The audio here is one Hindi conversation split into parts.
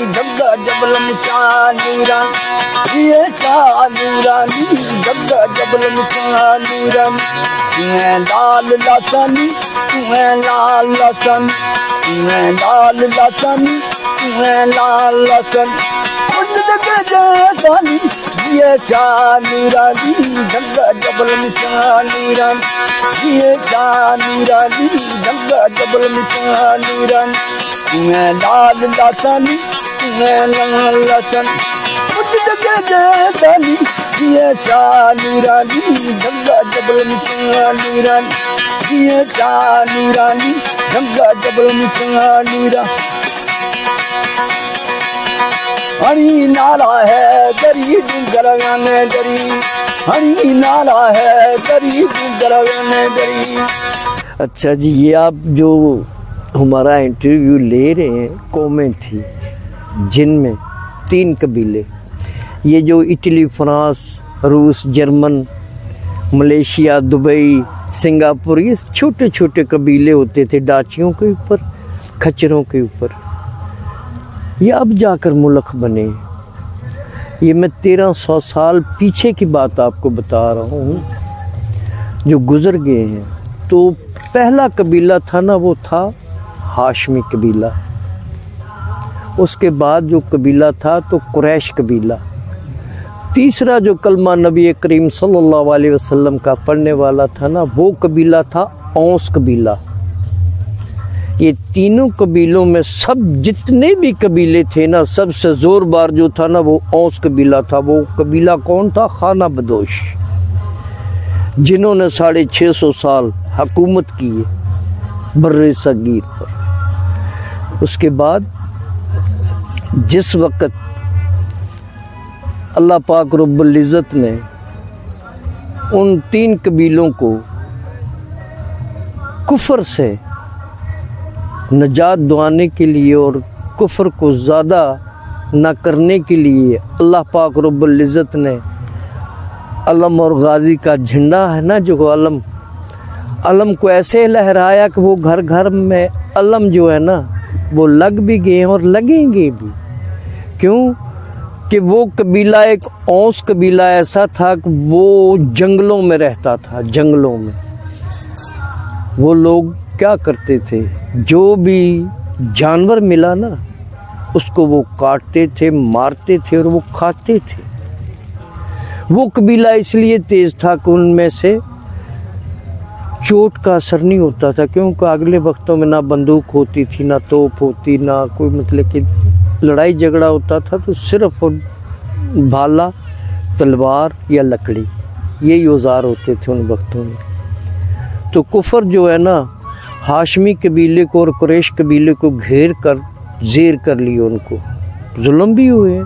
गंगा जबलम चानूरम, ये चानूरानी गंगा जबलम चानूरम। तुम्हें लाल लसन, तुम्हें लाल लसन, तुम्हें लाल लसन, तुम्हें लाल लसन। जानी ये चानूरानी गंगा जबलम चानूरम, ये चानूरानी गंगा जबलम चानूरम। तुम्हें लाल लसन, तुम्हें लाल लसन, उस जगह जानी ये चानूरानी गंगा जबलम चानूरम, ये चानूरानी गंगा जबलम चानूरम। हरी नाला है गरीब गरगाने गरी, हरी नाला है गरीब गरगाने गरी। अच्छा जी, ये आप जो हमारा इंटरव्यू ले रहे हैं, कौमें थी जिनमें 3 कबीले, ये जो इटली, फ्रांस, रूस, जर्मन, मलेशिया, दुबई, सिंगापुर, ये छोटे छोटे कबीले होते थे डाचियों के ऊपर, खच्चरों के ऊपर। ये अब जाकर मुल्क बने। ये मैं 1300 साल पीछे की बात आपको बता रहा हूँ जो गुज़र गए हैं। तो पहला कबीला था ना, वो था हाशमी कबीला। उसके बाद जो कबीला था तो कुरैश कबीला। तीसरा जो कलमा नबी करीम सल्लल्लाहु अलैहि वसल्लम का पढ़ने वाला था ना, वो कबीला था औस कबीला। ये तीनों कबीलों में सब जितने भी कबीले थे ना, सबसे जोरबार जो था ना वो औस कबीला था। वो कबीला कौन था? खाना बदोश, जिन्होंने 650 साल हुकूमत की है बर्रे सगीर पर। उसके बाद जिस वक़्त अल्लाह पाक रब्बुल इज़्ज़त ने उन 3 कबीलों को कुफर से नजात दुआने के लिए और कुफर को ज़्यादा न करने के लिए अल्लाह पाक रब्बुल इज़्ज़त ने अलम और गाजी का झंडा है ना, जो अलम को ऐसे लहराया कि वो घर घर में अलम जो है ना वो लग भी गए और लगेंगे भी। क्यों कि वो कबीला एक औस कबीला ऐसा था कि वो जंगलों में रहता था। जंगलों में वो लोग क्या करते थे, जो भी जानवर मिला ना उसको वो काटते थे, मारते थे और वो खाते थे। वो कबीला इसलिए तेज था कि उनमें से चोट का असर नहीं होता था, क्योंकि अगले वक्तों में ना बंदूक होती थी, ना तोप होती, ना कोई मतलब कि लड़ाई झगड़ा होता था, तो सिर्फ भाला, तलवार या लकड़ी, यही औजार होते थे उन वक्तों में। तो कुफर जो है ना हाशमी कबीले को और कुरैश कबीले को घेर कर ज़ेर कर लिया, उनको जुल्म भी हुए।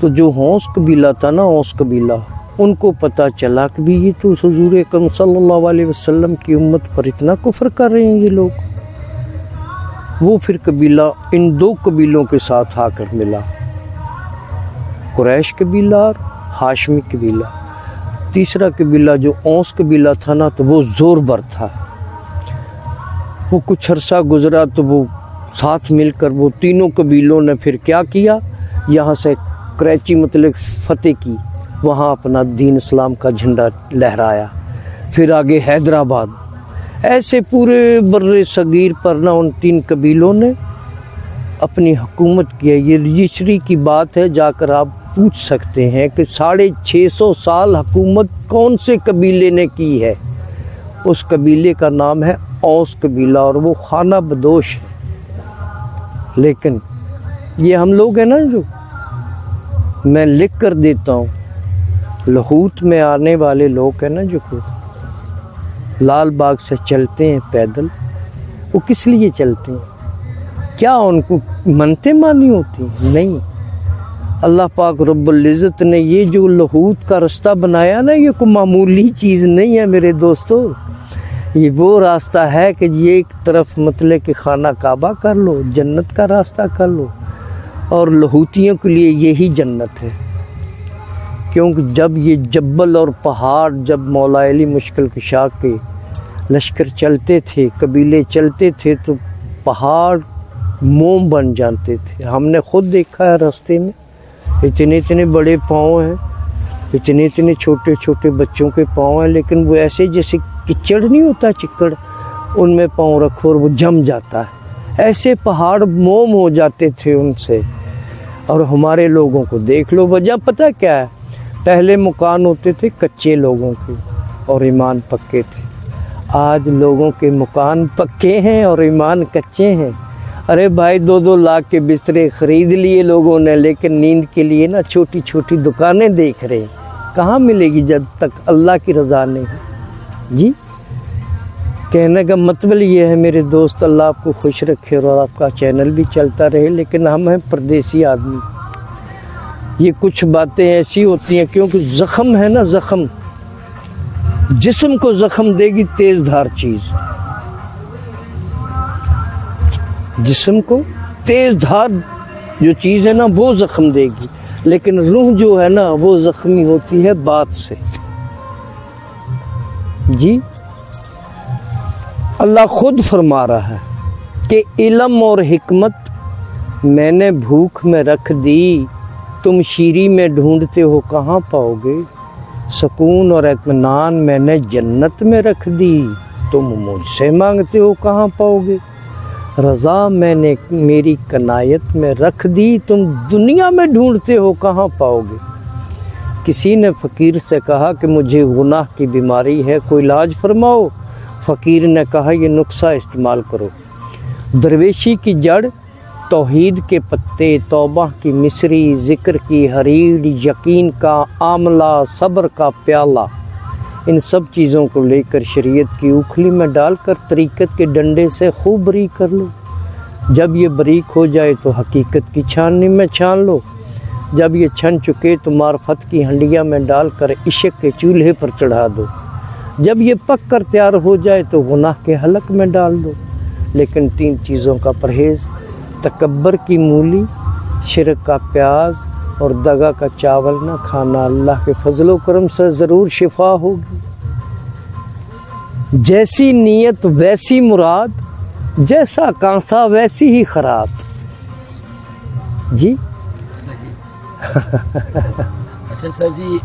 तो जो हौस कबीला था ना, औस कबीला, उनको पता चला कि भी ये तो हुज़ूर अकरम सल्लल्लाहु अलैहि वसल्लम की उम्मत पर इतना कुफर कर रहे हैं ये लोग। वो फिर कबीला इन 2 कबीलों के साथ आकर मिला, कुरैश कबीला और हाशमी कबीला। तीसरा कबीला जो औस कबीला था ना, तो वो ज़ोरबर था। वो कुछ अरसा गुजरा तो वो साथ मिलकर वो तीनों कबीलों ने फिर क्या किया, यहाँ से कराची मतलब फतेह की, वहाँ अपना दीन इस्लाम का झंडा लहराया। फिर आगे हैदराबाद, ऐसे पूरे बर्रे सगीर पर ना उन 3 कबीलों ने अपनी हुकूमत की है। ये रजिस्ट्री की बात है, जाकर आप पूछ सकते हैं कि 650 साल हुकूमत कौन से कबीले ने की है। उस कबीले का नाम है औस कबीला और वो खाना बदोश है। लेकिन ये हम लोग हैं ना, जो मैं लिख कर देता हूँ, लाहौर में आने वाले लोग हैं ना, जो लाल बाग से चलते हैं पैदल, वो किस लिए चलते हैं? क्या उनको मनते मानी होती? नहीं। अल्लाह पाक रब्बुल इज़्ज़त ने ये जो लाहौर का रास्ता बनाया ना, ये कोई मामूली चीज़ नहीं है मेरे दोस्तों। ये वो रास्ता है कि ये एक तरफ मतलब कि खाना काबा कर लो, जन्नत का रास्ता कर लो, और लाहौतियों के लिए यही जन्नत है। क्योंकि जब ये जब्बल और पहाड़, जब मौला अली मुश्किल कुशा के लश्कर चलते थे, कबीले चलते थे, तो पहाड़ मोम बन जाते थे। हमने खुद देखा है रास्ते में, इतने इतने बड़े पाँव हैं, इतने इतने छोटे छोटे बच्चों के पाँव हैं, लेकिन वो ऐसे जैसे कीचड़ नहीं होता, चिक्कड़, उनमें पाँव रखो और वो जम जाता है। ऐसे पहाड़ मोम हो जाते थे उनसे। और हमारे लोगों को देख लो, वजह पता क्या है? पहले मकान होते थे कच्चे लोगों के और ईमान पक्के थे। आज लोगों के मकान पक्के हैं और ईमान कच्चे हैं। अरे भाई 2-2 लाख के बिस्तरे खरीद लिए लोगों ने, लेकिन नींद के लिए ना छोटी छोटी दुकानें देख रहे हैं। कहाँ मिलेगी जब तक अल्लाह की रज़ा नहीं जी। कहने का मतलब ये है मेरे दोस्त, अल्लाह आपको खुश रखे और आपका चैनल भी चलता रहे। लेकिन हम हैं परदेसी आदमी, ये कुछ बातें ऐसी होती हैं, क्योंकि ज़ख्म है ना, ज़ख्म जिस्म को ज़ख्म देगी तेज़ धार चीज़, जिस्म को तेज़ धार जो चीज़ है ना वो ज़ख्म देगी, लेकिन रूह जो है ना वो ज़ख्मी होती है बात से जी। अल्लाह खुद फरमा रहा है कि इल्म और हिकमत मैंने भूख में रख दी, तुम शीरी में ढूंढते हो कहाँ पाओगे। सुकून और इत्मीनान मैंने जन्नत में रख दी, तुम मुझसे मांगते हो कहाँ पाओगे। रज़ा मैंने मेरी कनायत में रख दी, तुम दुनिया में ढूंढते हो कहाँ पाओगे। किसी ने फ़कीर से कहा कि मुझे गुनाह की बीमारी है, कोई इलाज फरमाओ। फ़कीर ने कहा ये नुस्खा इस्तेमाल करो। दरवेशी की जड़, तौहीद के पत्ते, तौबा की मिसरी, ज़िक्र की हरीड़, यकीन का आमला, सब्र का प्याला, इन सब चीज़ों को लेकर शरीयत की उखली में डालकर तरीक़त के डंडे से खूब बरीक कर लो। जब ये बरीक हो जाए तो हकीकत की छाननी में छान लो। जब ये छन चुके तो मार्फत की हंडिया में डालकर इश्क के चूल्हे पर चढ़ा दो। जब ये पक कर तैयार हो जाए तो गुनाह के हलक में डाल दो। लेकिन 3 चीज़ों का परहेज़, तकब्बर की मूली, शिरक का प्याज और दगा का चावल ना खाना। अल्लाह के फजलो करम से ज़रूर शिफा होगी। जैसी नीयत वैसी मुराद, जैसा कांसा वैसी ही खरात जी। अच्छा सर जी,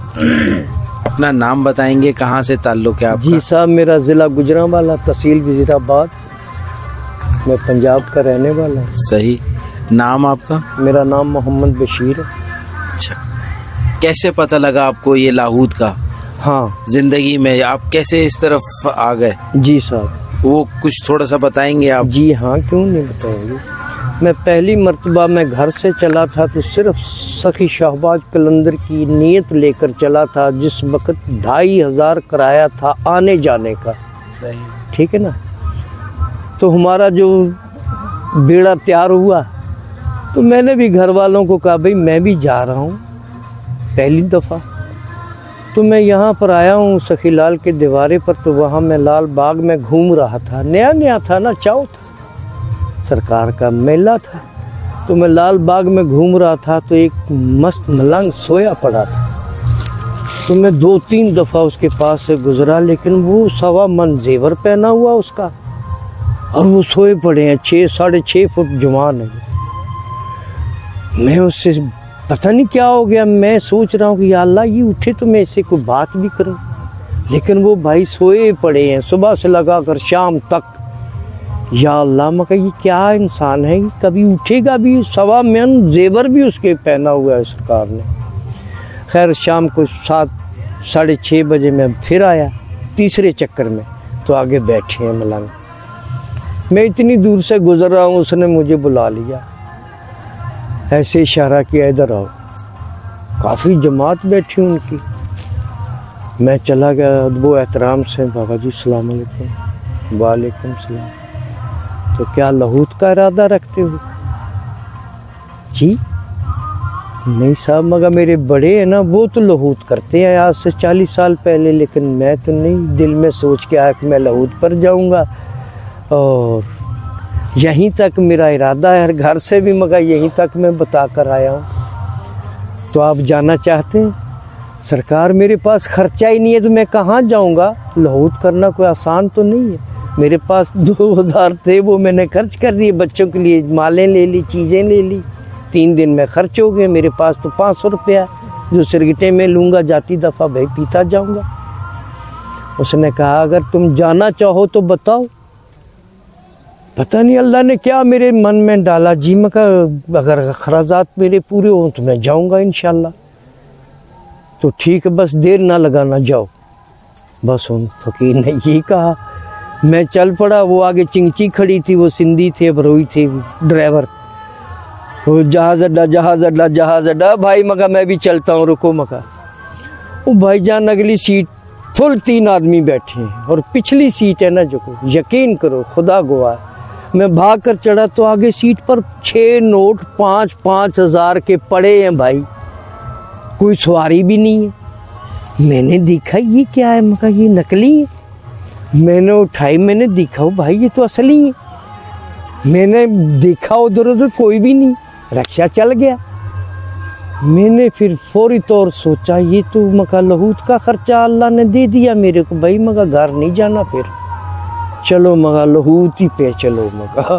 अपना नाम बताएंगे, कहाँ से ताल्लुक़ है आपका? जी साहब, मेरा ज़िला गुजरांवाला, तहसील वज़ीराबाद, मैं पंजाब का रहने वाला हूँ। सही। नाम आपका? मेरा नाम मोहम्मद बशीर है। अच्छा, कैसे पता लगा आपको ये लाहौद का? हाँ, जिंदगी में आप कैसे इस तरफ आ गए? जी साहब, वो कुछ थोड़ा सा बताएंगे आप? जी हाँ, क्यों नहीं बताएंगे। मैं पहली मर्तबा मैं घर से चला था तो सिर्फ सखी शहबाज कलंदर की नीयत लेकर चला था, जिस वक्त 2500 किराया था आने जाने का। सही, ठीक है ना। तो हमारा जो बेड़ा तैयार हुआ तो मैंने भी घर वालों को कहा भाई मैं भी जा रहा हूँ पहली दफ़ा। तो मैं यहाँ पर आया हूँ सखी लाल के दीवारे पर, तो वहाँ मैं लाल बाग में घूम रहा था। नया नया था ना, चाव था, सरकार का मेला था। तो मैं लाल बाग में घूम रहा था तो एक मस्त मलंग सोया पड़ा था। तो मैं 2-3 दफ़ा उसके पास से गुजरा, लेकिन वो 1.25 मन जेवर पहना हुआ उसका, और वो सोए पड़े हैं। 6-6.5 फुट जवान है। मैं उससे पता नहीं क्या हो गया, मैं सोच रहा हूँ कि या अल्लाह ये उठे तो मैं इससे कोई बात भी करूँ, लेकिन वो भाई सोए पड़े हैं सुबह से लगा कर शाम तक। या अल्लाह, मैं कहा ये क्या इंसान है, कभी उठेगा भी? 1.25 मन जेवर भी उसके पहना हुआ है सरकार ने। खैर शाम को 7-6:30 बजे मैं फिर आया तीसरे चक्कर में, तो आगे बैठे हैं मलंग। मैं इतनी दूर से गुजर रहा हूँ, उसने मुझे बुला लिया, ऐसे इशारा किया इधर आओ। काफ़ी जमात बैठी उनकी। मैं चला गया अदब एहतराम से, बाबा जी अस्सलाम वालेकुम। वालेकुम सलाम। तो क्या लाहौद का इरादा रखते हो? जी नहीं साहब, मगर मेरे बड़े हैं ना, वो तो लाहौद करते हैं आज से 40 साल पहले, लेकिन मैं तो नहीं। दिल में सोच के आया कि मैं लाहौद पर जाऊंगा और यहीं तक मेरा इरादा है, घर से भी मगर यहीं तक मैं बता कर आया हूँ। तो आप जाना चाहते हैं? सरकार मेरे पास खर्चा ही नहीं है तो मैं कहाँ जाऊँगा? लाहौद करना कोई आसान तो नहीं है। मेरे पास 2000 थे, वो मैंने खर्च कर दिए बच्चों के लिए, मालें ले ली, चीज़ें ले ली, 3 दिन में खर्च हो गए। मेरे पास तो 500 रुपया जो सिरगिटे में लूँगा, जाती दफ़ा भाई पीता जाऊँगा। उसने कहा अगर तुम जाना चाहो तो बताओ। पता नहीं अल्लाह ने क्या मेरे मन में डाला जी, मैं कहा अगर अखराजात मेरे पूरे हों तो मैं जाऊँगा इंशाल्लाह। तो ठीक है, बस देर ना लगाना, जाओ। बस उन फ़कीर ने यही कहा, मैं चल पड़ा। वो आगे चिंची खड़ी थी, वो सिंधी थे, बरोई थे ड्राइवर। वो जहाज़ अड्डा भाई, मगा मैं भी चलता हूँ, रुको मगा। वो भाईजान अगली सीट फुल 3 आदमी बैठे हैं और पिछली सीट है ना जो, यकीन करो खुदा गवाह, मैं भाग कर चढ़ा तो आगे सीट पर 6 नोट 5-5 हज़ार के पड़े हैं भाई, कोई सवारी भी नहीं है। मैंने देखा ये क्या है, मैं कहा ये नकली है। मैंने उठाई, मैंने देखा भाई ये तो असली है। मैंने देखा उधर उधर कोई भी नहीं, रिक्शा चल गया। मैंने फिर फौरी तौर सोचा ये तो मका लहूत का खर्चा अल्लाह ने दे दिया मेरे को भाई, मगा घर नहीं जाना, फिर चलो मगा लहूत ही पे चलो मगा।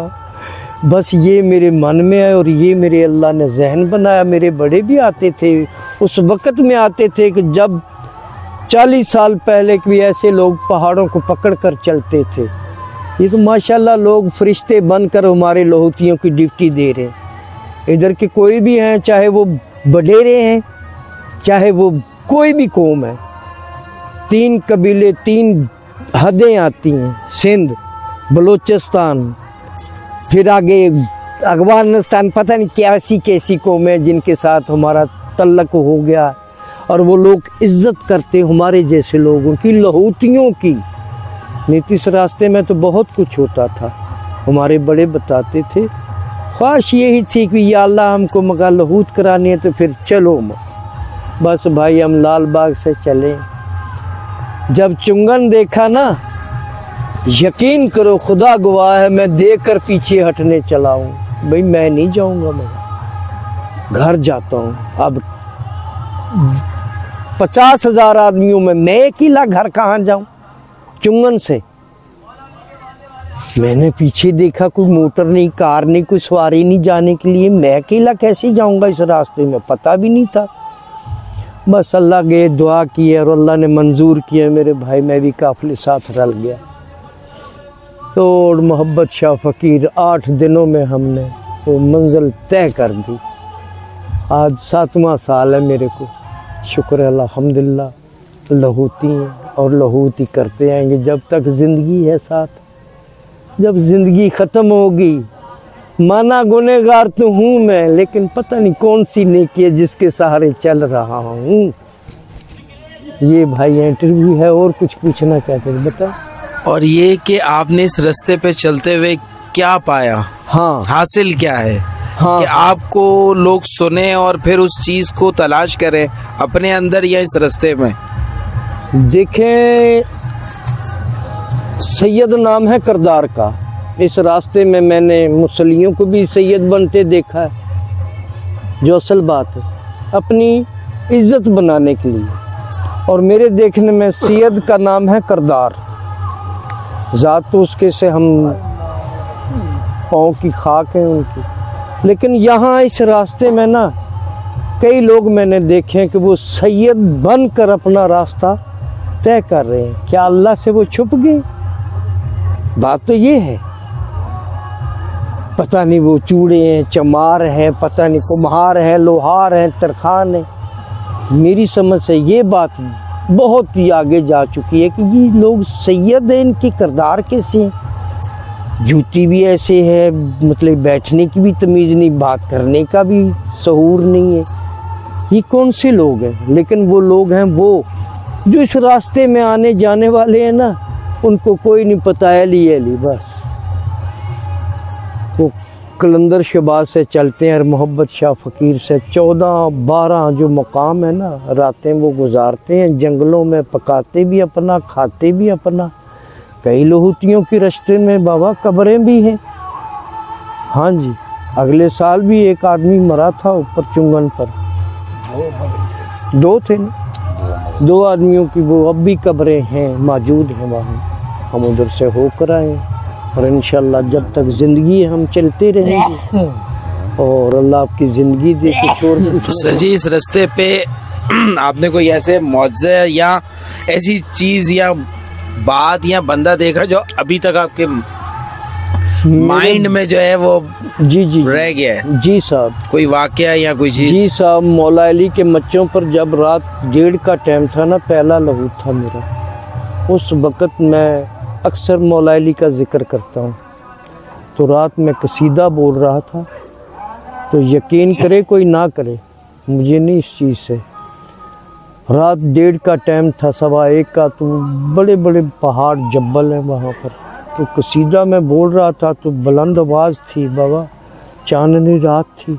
बस ये मेरे मन में है और ये मेरे अल्लाह ने जहन बनाया। मेरे बड़े भी आते थे, उस वक़्त में आते थे कि जब 40 साल पहले भी ऐसे लोग पहाड़ों को पकड़ कर चलते थे। ये तो माशाल्लाह लोग फरिश्ते बनकर हमारे लहूतियों की ड्यूटी दे रहे हैं। इधर के कोई भी हैं, चाहे वो बडेरे हैं, चाहे वो कोई भी कौम है, 3 कबीले, 3 हदें आती हैं, सिंध, बलूचिस्तान, फिर आगे अफगानिस्तान, पता नहीं कैसी कैसी कौम है जिनके साथ हमारा तल्लक हो गया। और वो लोग इज्जत करते हमारे जैसे लोगों की, लहूतियों की। नीति इस रास्ते में तो बहुत कुछ होता था, हमारे बड़े बताते थे। ख्वाहिश यही थी कि या अल्लाह हमको मगा लहूत करानी है तो फिर चलो। बस भाई हम लाल बाग से चले। जब चुंगन देखा ना, यकीन करो खुदा गवाह है, मैं देख कर पीछे हटने चला हूँ। भाई मैं नहीं जाऊँगा, मैं घर जाता हूँ। अब 50,000 आदमियों में मैं अकेला घर कहाँ जाऊँ चुंगन से। मैंने पीछे देखा, कोई मोटर नहीं, कार नहीं, कोई सवारी नहीं जाने के लिए। मैं अकेला कैसे जाऊंगा इस रास्ते में, पता भी नहीं था। बस अल्लाह के दुआ की और अल्लाह ने मंजूर किया मेरे भाई, मैं भी काफिले साथ रल गया। तो मोहब्बत शाह फ़कीर 8 दिनों में हमने वो मंजिल तय कर दी। आज 7वां साल है मेरे को, शुक्र है अल्हम्दुलिल्लाह। लहूती हैं और लहूती करते आएंगे जब तक ज़िंदगी है साथ। जब ज़िंदगी ख़त्म होगी, माना गुनहगार तो हूँ मैं, लेकिन पता नहीं कौन सी नेकी है जिसके सहारे चल रहा हूँ। ये भाई इंटरव्यू है, और कुछ पूछना चाहते हैं बता। और ये कि आपने इस रास्ते पे चलते हुए क्या पाया, हाँ हासिल क्या है, हाँ, कि आपको लोग सुने और फिर उस चीज़ को तलाश करें अपने अंदर या इस रास्ते में। देखें, सैयद नाम है करदार का। इस रास्ते में मैंने मुसलियों को भी सैयद बनते देखा है, जो असल बात है, अपनी इज्जत बनाने के लिए। और मेरे देखने में सैयद का नाम है करदार। ज़ात तो उसके से हम पाँव की खाक हैं उनकी, लेकिन यहाँ इस रास्ते में ना कई लोग मैंने देखे हैं कि वो सैयद बनकर अपना रास्ता तय कर रहे हैं। क्या अल्लाह से वो छुप गए? बात तो ये है। पता नहीं वो चूड़े हैं, चमार हैं, पता नहीं कुम्हार हैं, लोहार हैं, तरखान हैं। मेरी समझ से ये बात बहुत ही आगे जा चुकी है कि ये लोग सैयद हैं, इनके किरदार कैसे हैं। जूती भी ऐसे है, मतलब बैठने की भी तमीज़ नहीं, बात करने का भी शऊर नहीं है। ये कौन से लोग हैं? लेकिन वो लोग हैं वो जो इस रास्ते में आने जाने वाले हैं ना, उनको कोई नहीं पता है। अली बस वो कलंदर शहबाज से चलते हैं और मोहब्बत शाह फ़कीर से 14-12 जो मकाम है ना, रातें वो गुजारते हैं जंगलों में, पकाते भी अपना, खाते भी अपना। कई लहूतियों की रास्ते में बाबा कब्रें भी हैं। हाँ जी, अगले साल भी एक आदमी मरा था ऊपर चुंगन पर। 2 थे ना, 2 आदमियों की वो अब भी कब्रें हैं, मौजूद हैं वहाँ। हम उधर से होकर आए और इंशाल्लाह जब तक ज़िंदगी है हम चलते रहेंगे और अल्लाह आपकी ज़िंदगी दे के शोर। सर जी, इस रास्ते पे आपने कोई ऐसे मौजज़ा या ऐसी चीज़ या बात या बंदा देखा जो अभी तक आपके माइंड में जो है वो जी रह गया है? जी साहब, कोई वाकया या कोई चीज़? जी साहब, मौला अली के मच्चों पर जब रात 1:30 का टाइम था ना, पहला लहू था मेरा। उस वक़्त मैं अक्सर मौला अली का जिक्र करता हूँ। तो रात में कसीदा बोल रहा था, तो यकीन करे कोई ना करे, मुझे नहीं इस चीज़ से। रात 1:30 का टाइम था, 1:15 का, तो बड़े बड़े पहाड़ जब्बल हैं वहाँ पर। तो कसीदा मैं बोल रहा था तो बुलंद आवाज़ थी बाबा, चांदनी रात थी।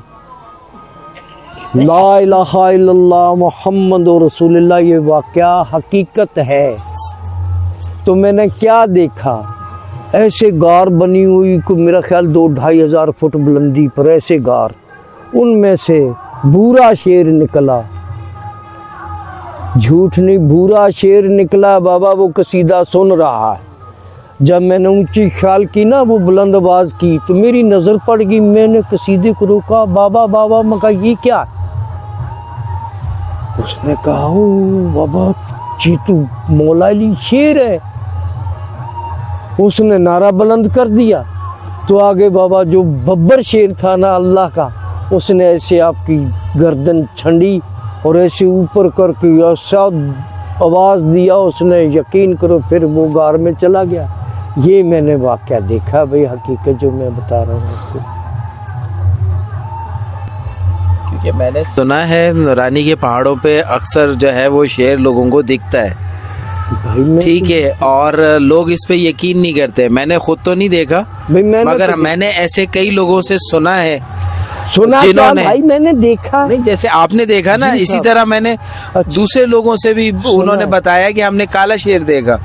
ला इलाहा इल्लल्लाह मुहम्मदुर रसूलुल्लाह, ये वाक़या हकीकत है। तो मैंने क्या देखा, ऐसे गार बनी हुई को मेरा ख्याल 2-2.5 हज़ार फुट बुलंदी पर ऐसे गार, उनमें से भूरा शेर निकला। झूठ नहीं, भूरा शेर निकला बाबा। वो कसीदा सुन रहा है। जब मैंने ऊंची ख्याल की ना, वो बुलंद आवाज़ की, तो मेरी नज़र पड़ गई। मैंने कसीदे को रोका, बाबा बाबा, मैं कहा ये क्या? उसने कहा ओ बाबा चीतू मौला अली शेर है। उसने नारा बुलंद कर दिया। तो आगे बाबा जो बब्बर शेर था ना अल्लाह का, उसने ऐसे आपकी गर्दन छंडी और ऐसे ऊपर करके ऐसा आवाज़ दिया उसने, यकीन करो फिर वो गार में चला गया। ये मैंने वाक़या देखा भाई, हकीकत जो मैं बता रहा हूँ आपको। क्योंकि मैंने सुना है रानी के पहाड़ों पे अक्सर जो है वो शेर लोगों को दिखता है, ठीक है, और लोग इस पे यकीन नहीं करते। मैंने खुद तो नहीं देखा भाई, मगर मैंने ऐसे कई लोगों से सुना है, जिन्होंने भाई मैंने देखा नहीं, जैसे आपने देखा ना, इसी तरह मैंने दूसरे लोगों से भी उन्होंने बताया कि हमने काला शेर देखा।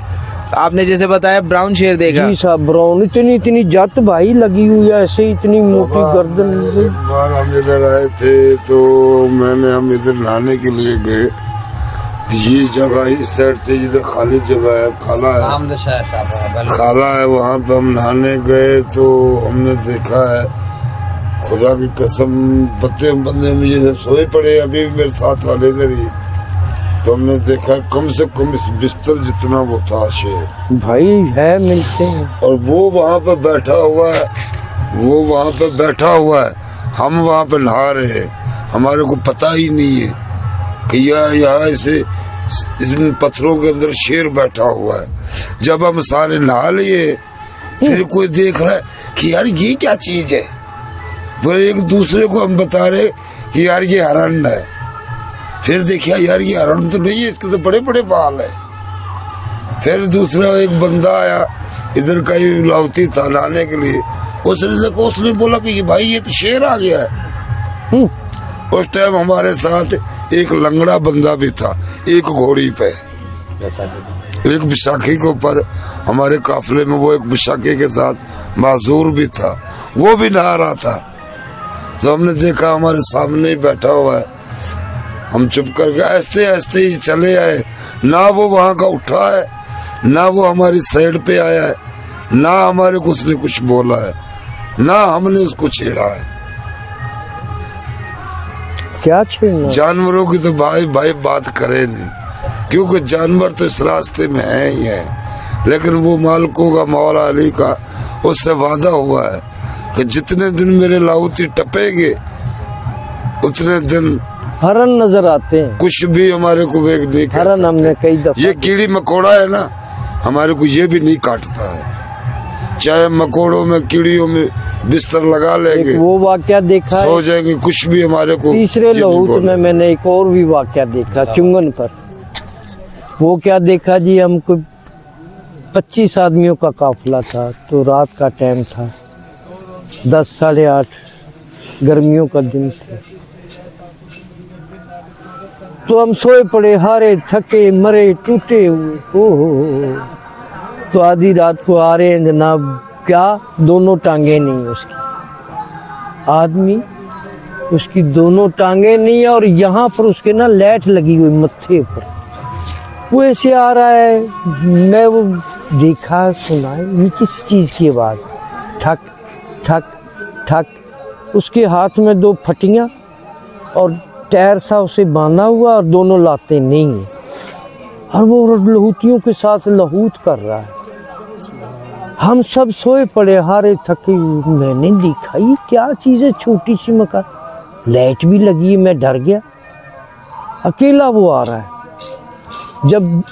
आपने जैसे बताया ब्राउन शेर देखा। जी साहब, ब्राउन इतनी जत भाई लगी हुई है, ऐसे इतनी मोटी गर्दन। एक बार हम इधर आए थे तो हम इधर नहाने के लिए गए। ये जगह इस साइड से इधर खाली जगह है, खाला है, वहाँ पे हम नहाने गए तो हमने देखा है, खुदा की कसम, बंदे में जैसे सोए पड़े, अभी भी मेरे साथ वाले इधर ही, तो हमने देखा कम से कम इस बिस्तर जितना वो था शेर भाई है, मिलते हैं। और वो वहाँ पे बैठा हुआ है, हम वहाँ पे नहा रहे हैं, हमारे को पता ही नहीं है कि यहाँ इसे इसमें पत्थरों के अंदर शेर बैठा हुआ है। जब हम सारे नहा लिए, फिर कोई देख रहा है कि यार ये क्या चीज है, फिर एक दूसरे को हम बता रहे कि यार ये हरण है। फिर देखिए यार ये हरण तो नहीं है, इसके तो बड़े बड़े बाल है। फिर दूसरा एक बंदा आया, इधर का ही लाउती था नहाने के लिए, उसने देखो, उसने बोला कि ये भाई ये तो शेर आ गया है। उस टाइम हमारे साथ एक लंगड़ा बंदा भी था, एक घोड़ी पे, एक विशाखी के ऊपर, हमारे काफिले में वो एक विशाखी के साथ माजूर भी था, वो भी नहा रहा था। तो हमने देखा हमारे सामने ही बैठा हुआ है, हम चुप करके आहिस्ते आहिस्ते ही चले आए। ना वो वहाँ का उठा है, ना वो हमारी साइड पे आया है, ना हमारे को उसने कुछ बोला है, ना हमने उसको छेड़ा है। क्या छेड़ना? जानवरों की तो भाई बात करे नहीं, क्योंकि जानवर तो इस रास्ते में है ही है। लेकिन वो मालिकों का, मौला अली का, उससे वादा हुआ है कि जितने दिन मेरे लाउती टपेंगे उतने दिन हरन नजर आते हैं। कुछ भी हमारे को वेग नहीं कर हरन हमने कई दफा, ये कीड़ी मकोड़ा है ना, हमारे को ये भी नहीं काटता है। चाहे मकोड़ों में, कीड़ियों में बिस्तर लगा लेंगे, वो वाकया देखा, सो जाएंगे, कुछ भी हमारे को। तीसरे लहूत में मैंने एक और भी वाकया देखा चुंगन पर। वो क्या देखा जी, हमको 25 आदमियों का काफिला था, तो रात का टाइम था, 10 साढ़े 8 गर्मियों का दिन था। तो हम सोए पड़े, हारे, थके, मरे, टूटे हुए। हो तो आधी रात को आ रहे हैं जनाब, क्या दोनों टांगे नहीं उसकी, आदमी उसकी दोनों टांगे नहीं है, और यहाँ पर उसके ना लैट लगी हुई मत्थे पर। वो ऐसे आ रहा है, मैं वो देखा सुना ये किस चीज़ की आवाज़, ठक ठक ठक। उसके हाथ में 2 फटियाँ और टायर सा उसे बांधा हुआ और दोनों लाते नहीं हैं, और वो लहूतियों के साथ लहूत कर रहा है। हम सब सोए पड़े हारे थके। मैंने देखा ये क्या चीज़ है, छोटी सी मकान, लाइट भी लगी है। मैं डर गया, अकेला वो आ रहा है। जब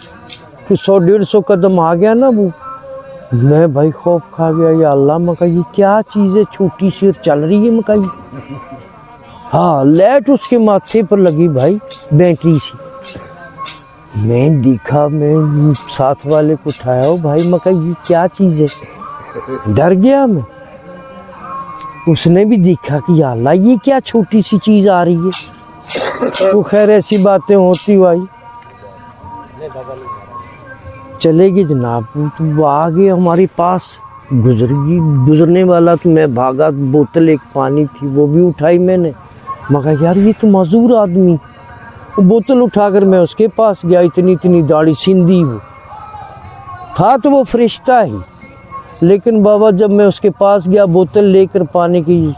100-150 कदम आ गया ना वो, मैं भाई खौफ खा गया, या अल्लाह मका ये क्या चीज़ है, छोटी सी चल रही है मका ये। हाँ, लाइट उसके माथे पर लगी भाई, बैटरी सी। मैं देखा, मैं साथ वाले को उठाया, हो भाई मका ये क्या चीज़ है, डर गया मैं। उसने भी देखा कि या अल्लाह ये क्या छोटी सी चीज़ आ रही है। तो खैर ऐसी बातें होती भाई, चलेगी जनाब। तो वो आ गए हमारे पास, गुजरने वाला तो मैं भागा, बोतल एक पानी थी वो भी उठाई मैंने। मगर यार ये तो मजदूर आदमी, वो बोतल उठाकर मैं उसके पास गया। इतनी दाढ़ी सिंधी वो था, तो वो फरिश्ता ही। लेकिन बाबा जब मैं उसके पास गया बोतल लेकर पानी की,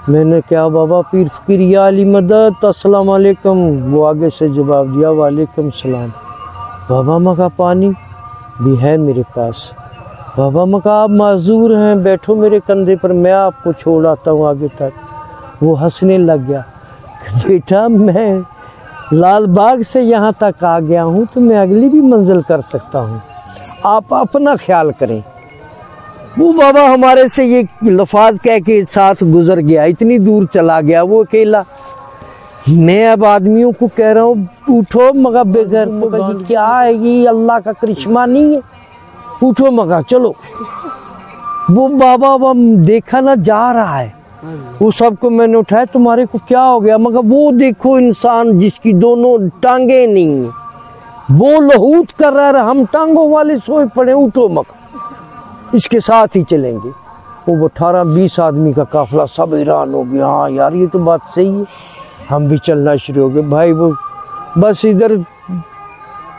मैंने क्या बाबा पीर फकीर या अली मदद, अस्सलाम वालेकुम। वो आगे से जवाब दिया वालेकुम सलाम। बाबा मका पानी भी है मेरे पास। बाबा मका आप माजूर हैं, बैठो मेरे कंधे पर, मैं आपको छोड़ आता हूँ आगे तक। वो हंसने लग गया, बेटा मैं लाल बाग से यहाँ तक आ गया हूँ तो मैं अगली भी मंजिल कर सकता हूँ, आप अपना ख्याल करें। वो बाबा हमारे से ये लफाज कह के साथ गुजर गया, इतनी दूर चला गया वो अकेला। मैं अब आदमियों को कह रहा हूँ उठो मगर बेघर, तो क्या है ये, अल्लाह का करिश्मा नहीं है, उठो मगर चलो। वो बाबा देखा ना जा रहा है, वो सबको मैंने उठाया, तुम्हारे को क्या हो गया? मगर वो देखो इंसान जिसकी दोनों टांगे नहीं है, वो लहूत कर रहा है, हम टांगों वाले सोए पड़े, उठो मगर इसके साथ ही चलेंगे। वो 18-20 आदमी का काफिला, सब हैरान हो गया, हाँ यार ये तो बात सही है। हम भी चलना शुरू हो गए भाई। वो बस इधर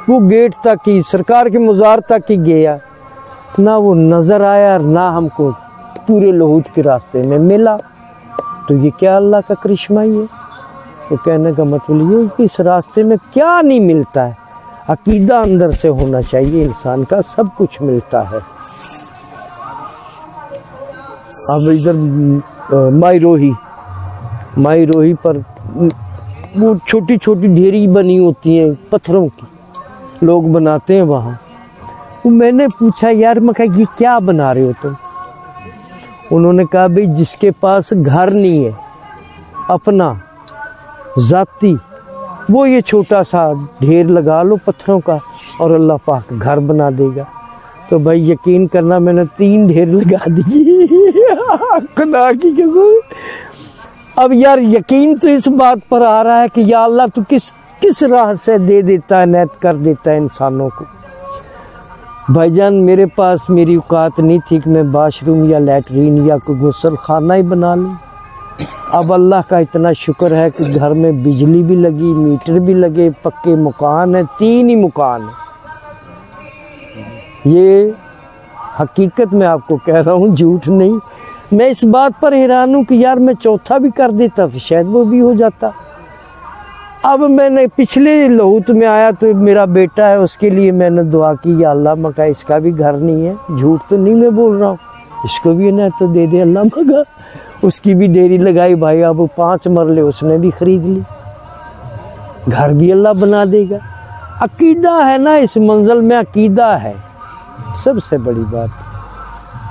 वो गेट तक ही, सरकार के मुजार तक ही गया, ना वो नजर आया ना हमको पूरे लहूत के रास्ते में मिला। तो ये क्या अल्लाह का करिश्मा ही है। तो कहने का मतलब ये कि इस रास्ते में क्या नहीं मिलता है, अकीदा अंदर से होना चाहिए इंसान का, सब कुछ मिलता है। अब इधर माई रोही पर वो छोटी छोटी ढेरी बनी होती हैं पत्थरों की, लोग बनाते हैं वहाँ। तो मैंने पूछा यार मैं कहा ये क्या बना रहे हो तुम? उन्होंने कहा भाई जिसके पास घर नहीं है अपना जाती, वो ये छोटा सा ढेर लगा लो पत्थरों का और अल्लाह पाक घर बना देगा। तो भाई यकीन करना मैंने 3 ढेर लगा दिए खुदा की कसम। अब यार यकीन तो इस बात पर आ रहा है कि या अल्लाह तू किस राह से दे देता है, इनायत कर देता है इंसानों को। भाईजान मेरे पास मेरी औकात नहीं थी कि मैं बाथरूम या लैटरीन या कोई गुसल खाना ही बना लूँ। अब अल्लाह का इतना शुक्र है कि घर में बिजली भी लगी, मीटर भी लगे, पक्के मकान है, 3 ही मकान है। ये हकीकत मैं आपको कह रहा हूँ, झूठ नहीं। मैं इस बात पर हैरान हूँ कि यार मैं चौथा भी कर देता तो शायद वो भी हो जाता। अब मैंने पिछले लहूत में आया तो मेरा बेटा है, उसके लिए मैंने दुआ की या अल्लाह मका इसका भी घर नहीं है, झूठ तो नहीं मैं बोल रहा हूँ, इसको भी ना तो दे दे अल्लाह मका। उसकी भी डेरी लगाई भाई, अब 5 मरले उसने भी खरीद ली, घर भी अल्लाह बना देगा। अकीदा है ना, इस मंजिल में अकीदा है सबसे बड़ी बात।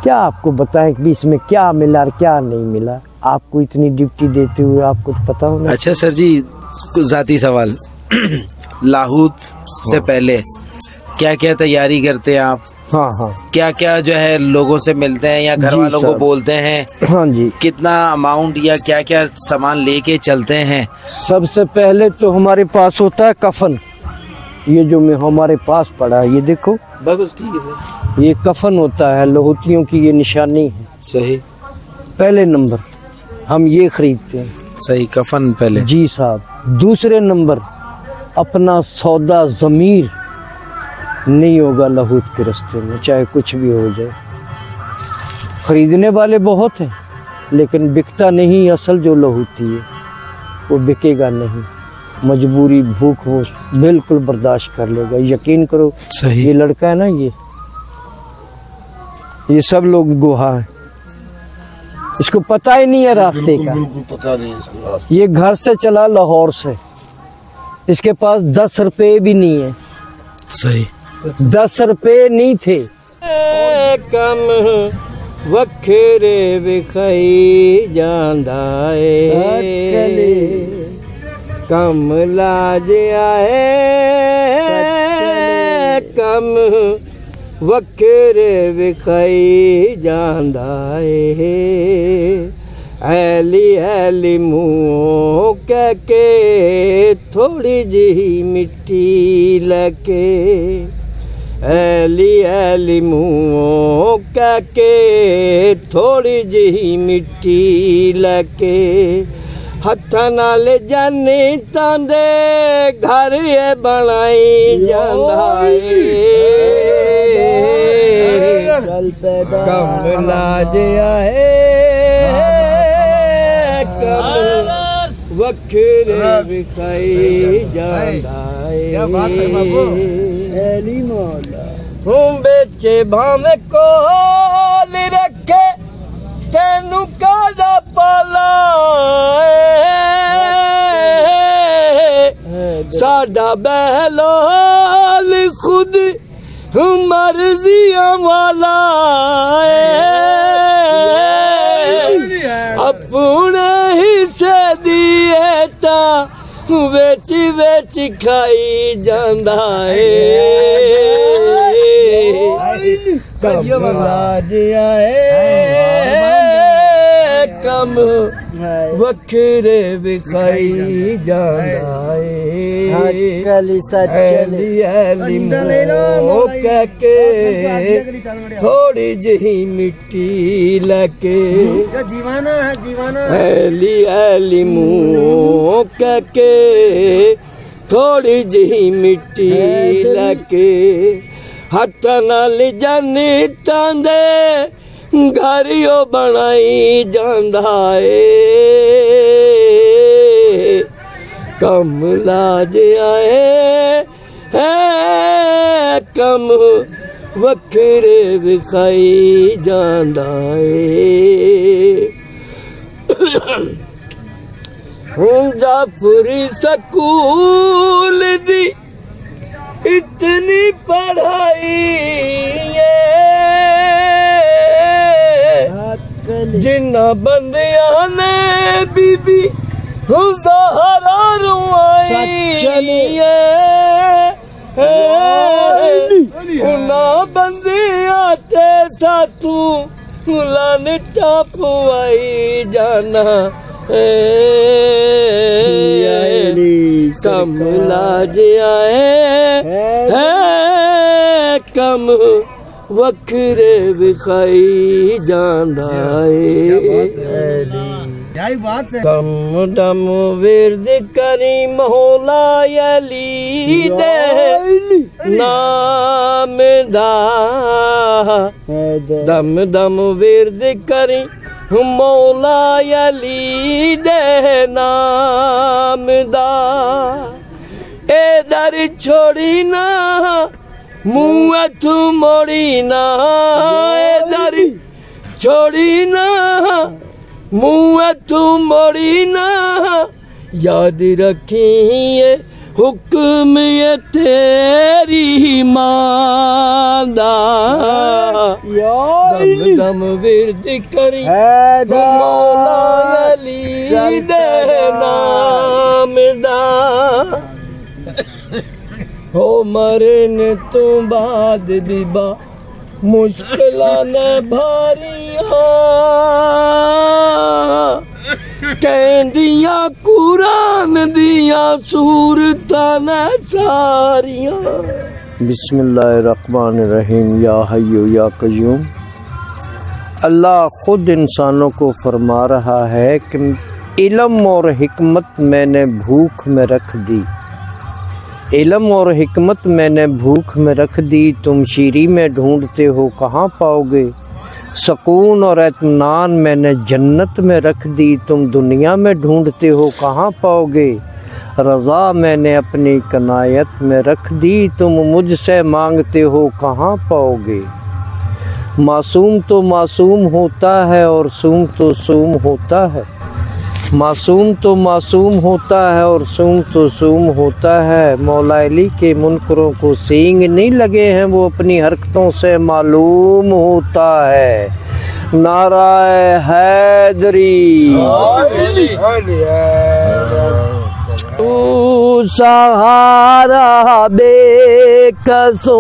क्या आपको बताएं कि इसमें क्या मिला और क्या नहीं मिला, आपको इतनी ड्यूटी देते हुए आपको तो पता होना। अच्छा सर जी, जाती सवाल लाहौत से पहले क्या क्या तैयारी करते हैं आप? हाँ, क्या क्या जो है लोगों से मिलते हैं या घर वालों को बोलते हैं? हाँ जी। कितना अमाउंट या क्या क्या सामान लेके चलते हैं? सबसे पहले तो हमारे पास होता है कफन, ये जो मैं हमारे पास पड़ा है, ये देखो। बस ठीक है सर। ये कफन होता है, लहूतियों की ये निशानी है। सही। पहले नंबर हम ये खरीदते हैं। सही, कफन पहले। जी साहब। दूसरे नंबर अपना सौदा ज़मीर, नहीं होगा लहूत के रास्ते में, चाहे कुछ भी हो जाए। खरीदने वाले बहुत हैं लेकिन बिकता नहीं। असल जो लहूती है वो बिकेगा नहीं। मजबूरी भूख हो बिल्कुल बर्दाश्त कर लेगा। यकीन करो सही। ये लड़का है ना, ये सब लोग गुहा है, इसको पता ही नहीं है रास्ते का। बिल्कुल पता नहीं इसको रास्ते। ये घर से चला लाहौर से, इसके पास 10 रुपए भी नहीं है। सही। 10 रुपए नहीं थे। कम वखेरे विखाई जांदा है, कम लाज आए कम वखेरे विखाई जांदा है। ऐली ऐली मुँह कह के थोड़ी जी मिट्टी लके, ऐली ऐली मुँह कह के थोड़ी जी मिट्टी लके। हथ नाल जानी तांदे घर ये बनाई जांदा कम लाज आए कम वखेरे विखाई जांदा हूँ बेचे भावे कोल रखे तेनू कादा पाला साडा बहलाल खुद मर्जियां वाला अपने हिस्से दिए ता बेच बेच खाई जांदा कम लाज आए कम वखेरे विखाई जांदा ऐली मुँह कह के थोड़ी जी मिट्टी लके, ऐली ऐली मुँह कह के थोड़ी जी मिट्टी लके। हथ नाल जानी तांदे घर यो बनाई जांदा कम लाज आए है कम वखेरे विखाई जांदा जाफरी स्कूल दी इतनी पढ़ाई जिन्ना बंदियां ने बीबी ज़हरा रुआई उना बंदियां ते साथू लानता पवाई जाना कम लाज आए है कम वखरे विखाई जांदा कम दम विरद करी मौला अली दे नाम दा दम दम विरद करी मौला अली दे नाम दा ए दर छोड़ी ना मुँह तू मोड़ी ना ए दर छोड़ी ना मुँह तू मोड़ी ना याद रखिए हुक्म ये तेरी माँ दा दम दम विरद करी मौला अली दे नाम दा हो मरन तू बाद दिबा मुश्किलां ने भारियां कहंदियां कुरान दियां सूरतां ने सारियां। बिस्मिल्लाहिर्रहमानिर्रहीम। या हय्यु या क़य्यूम। अल्लाह खुद इंसानों को फरमा रहा है कि इल्म और हिकमत मैंने भूख में रख दी, इल्म और हिकमत मैंने भूख में रख दी, तुम शीरी में ढूंढते हो कहाँ पाओगे। सुकून और इत्मीनान मैंने जन्नत में रख दी, तुम दुनिया में ढूंढते हो कहाँ पाओगे। रज़ा मैंने अपनी कनायत में रख दी, तुम मुझसे मांगते हो कहाँ पाओगे। मासूम तो मासूम होता है और सूम तो सूम होता है। मासूम तो मासूम होता है और सूम तो सूम होता है। मौला अली के मुनकरों को सींग नहीं लगे हैं, वो अपनी हरकतों से मालूम होता है। नाराए हैदरी। तू सहारा बेकसों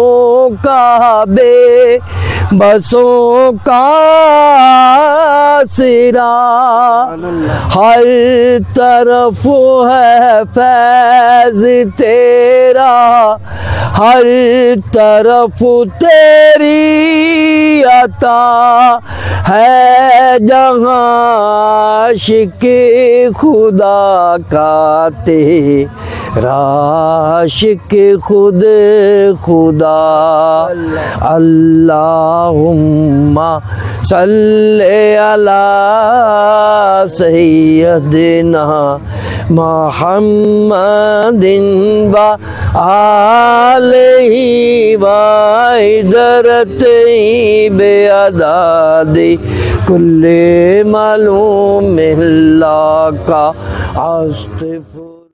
का बसों का सिरा, हर तरफ है फैज़ तेरा, हर तरफ तेरी अता है। जहाँ आशिक़ खुदा का तेरा आशिक़ खुद खुदा। अल्लाहुम्मा सल्ले अला सय्यदिना मुहम्मदिन व आलिही व इदरती बेअदादी कुल्ले मालूम मिल्ला का अस्तग़फुर।